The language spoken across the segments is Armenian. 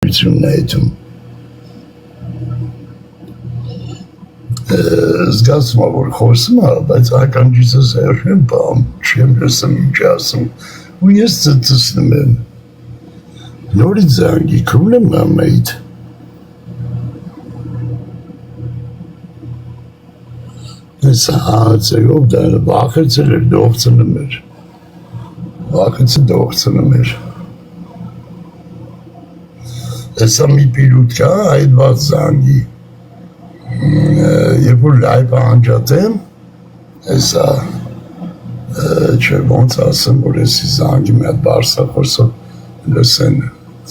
Այդում զգացում եմ, որ խոսում է, բայց ականջիցս հեռվում եմ, չեմ լսում ինչ ասում, ու ես ծծծնում եմ, նորից զանգի, քումն եմ ամայիդ, ես հացերով դան վախեցել էր, դողցնում էր, վախեցը դողցնում էր, Հեսա մի պիրուտ կա, այդված զանգի, երբ որ լայվը անջատեմ, հեսա, չէ ոնց ասեմ, որ եսի զանգի մի հատ բարսախոսով լսեն,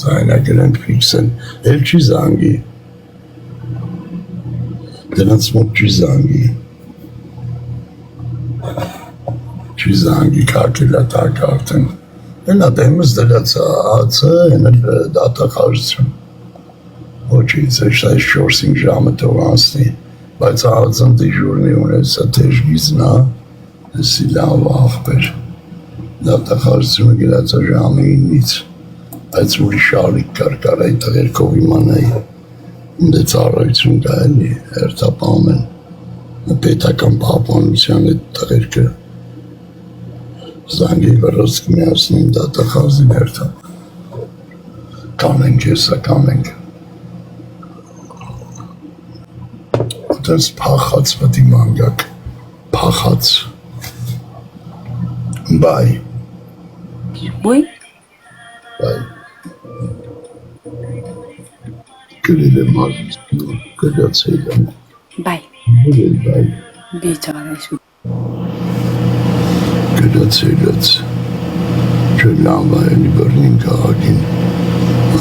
զայնագրենք ֆիքսեն, էլ չի զանգի, դրանց մոտ չի զանգի կարկելա տակ արդեն, Էլ ադեմս դրած ացը, են էլ դատախարություն, ոչից էշտ այս 4-5 ժամը թող անցնի, բայց ածն դիժուրնի ունես, թեժգիզ նա, եսի լավ աղբեր, դատախարությունը գրած ժամը 9-ից, բայց ուրի շարիք կար այդ տղերքով իմանայի, դե ծառայություն կա էլի, հերթապահում են, պետական պահպանության այդ տղերքը, Զանգի վրոսք միասնին դատախազին հերթապ, կանենք եսա կանենք, ոտենց պախած վտի մանգակ, պախած, բայ, Բույ, գրել եմ արվիս, գրած էիլան, բայ, բայ, բիճարես, Գրած, չէ լավ այելի բրնին կաղագին,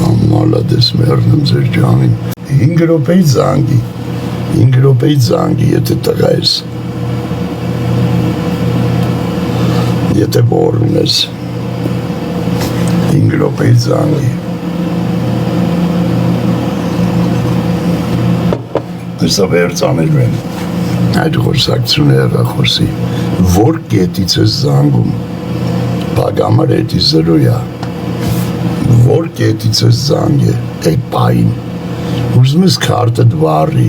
ամալադես մերնմ ձեր ճանին, 5 րոպեից զանգի, եթե տղա ես, եթե որ ունես, 5 րոպեից զանգի, հեսա վերցանել են, այդ խոսակցությունը հեղախոսի, որ կետից ես զանգում, բագամար էտի զրոյա, որ կետից ես զանգ է, այդ պային, ուզում ես քարտըդ վարի,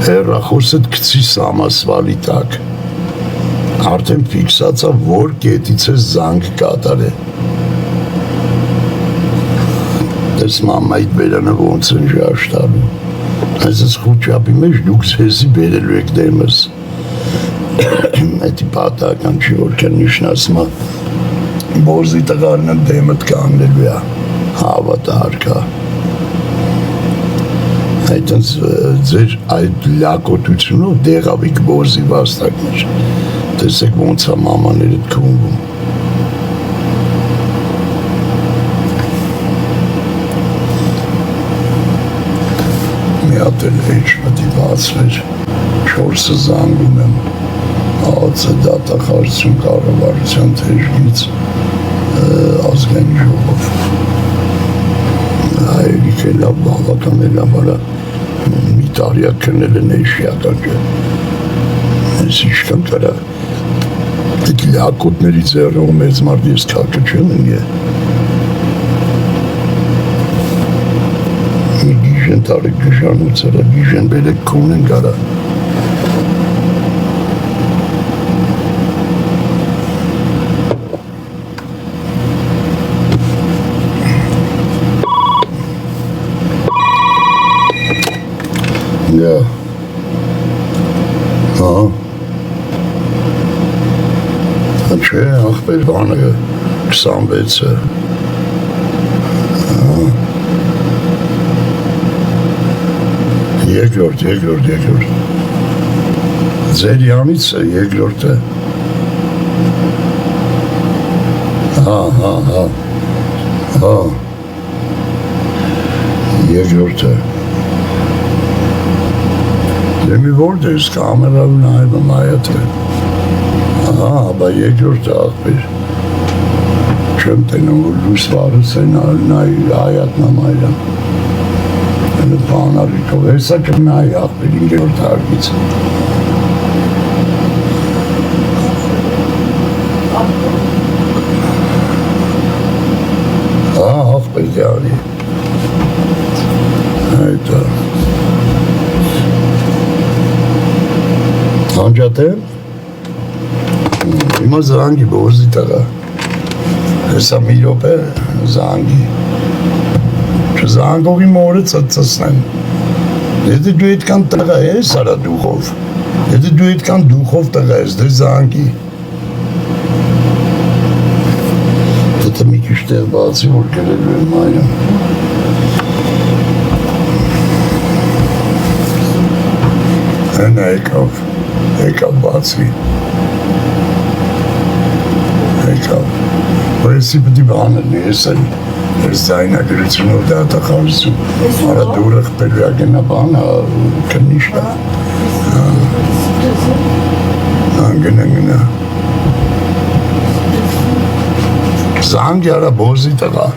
հեղախոսըդ կցի սամասվալի տակ, արդեն ֆիքսացա, որ կետից ես զանգ կատար է, դես մամայիդ բերանը ոնց են ժաշտալու, այս ես խուճապի մեջ դուք սեսի բերելու եք դեմս, Այդի պատական չի որ կեն նիշնասմա բորզի տղարն եմ դեմըտ կաննելու է հավատարկա այդենց ձեր այդ լակոտությունով դեղավիք բորզի վաստակներ տեսեք ոնց է մամաներդ կունվում մի հատ էլ էջմտի բացվեր 4-ը զանգում եմ Ացը դատախարություն կառավարության թեժգից ազգային ժողով հայերիք է լավ բավական է լավ արա մի տարյակ կնել են էշիատակը ես իշկան կարա դիք լակոտների ձեռով մեծ մարդ ես կակը չեմ ընգե մի գիժեն տարեք գժանուց արա գիժեն բելեք կուն են կարա Yeah. Չէ, աղբեր բանը 26-ը երկրորդ ձեր յանից է երկրորդը երկրորդը Դեմի որդ ես կամերավ նայվ եմ այատ է բա երկրորդ աղբեր չեմ տենում որ լույս վարս է նայի այատնա մայրան Են բանարիքով հեսա կնայի աղբեր ինգերորդ արգից աղբեր Իտալի։ Այդ Անջատե։ Հիմա զանգի բոզի տղա։ Հեսա մի րոպե զանգի։ Չզանգողի մորը ծծծնեմ։ Եթե դու այդքան տղա ես արա դուխով։ Եթե դու այդքան դուխով տղա ես, դե զանգի։ Եթե մի քիչ տեղ բացի, որ գրելու եմ այրը։ Հենա եկավ բացի։ Որեսի պտի բանն ես են, ես ձայնագրությունով դատախարություն, արա դուրը խպելու ագենա բանը, կնիշա, գնա, զանգի արա բոզի տղա,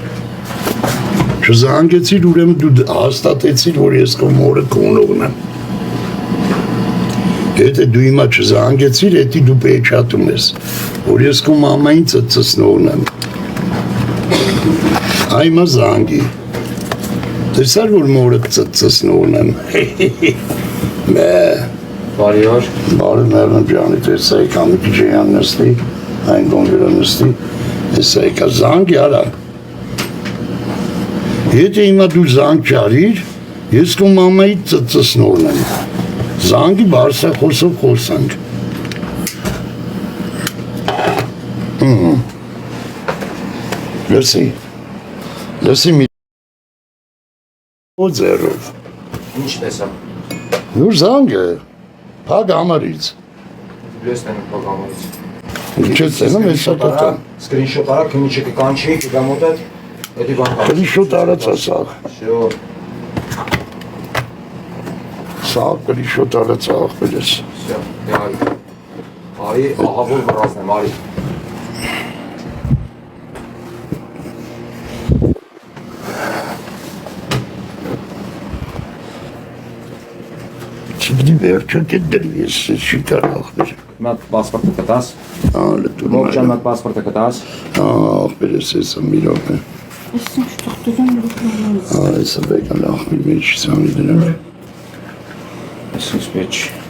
չզանգեցիր ուրեմ դու հաստատեցիր, որ ես կոմ օրը կոնողն եմ, Եթե դու հիմա չզանգեցիր, հետի դու պեչատում ես, որ ես քո մամային ծծծնողն եմ։ Այմա զանգի։ Տեսար, որ մորը ծծծնողն եմ։ Բարի օր։ Բարի մերն ջանի, տեսա եկա մի քիչ էան նստի, այն գոնգերը նստի, տեսա եկա զանգի արա։ Եթե հիմա դու զանգ չարիր, ես քո մամայի ծծծնողն եմ։ Զանգի բարսա խոսով խոսանք։ Լսի մի ձերով։ Ինչ տեսա։ Նուր զանգ է, փակ համարից։ Լես տենեմ պրոգրամից։ Ինչ է տենում ես սատոտան։ Սկրինշոտ արա, քնիչը կկանչի, կգամոտետ, հետի բան կա։ Կրիշոտ արած ասաղ։ Շո։ Սաղ կրիշոտ արած աղվել ես։ Շո, դեղարի։ Արի, ահավոր վրազն եմ, արի։ Չպետի վերջը կետ դրվի ես, չի կար աղվել։ Մատ պասպորտը կտաս։ Լտում Ողջան մատ պասպորտը կտաս։ աղվել ես ես ամիրով է։ Ես ինչ տղտում եմ։ Այս է բեկան աղվել մեջ սամի դրեմ։ Ես ինչ պեչ։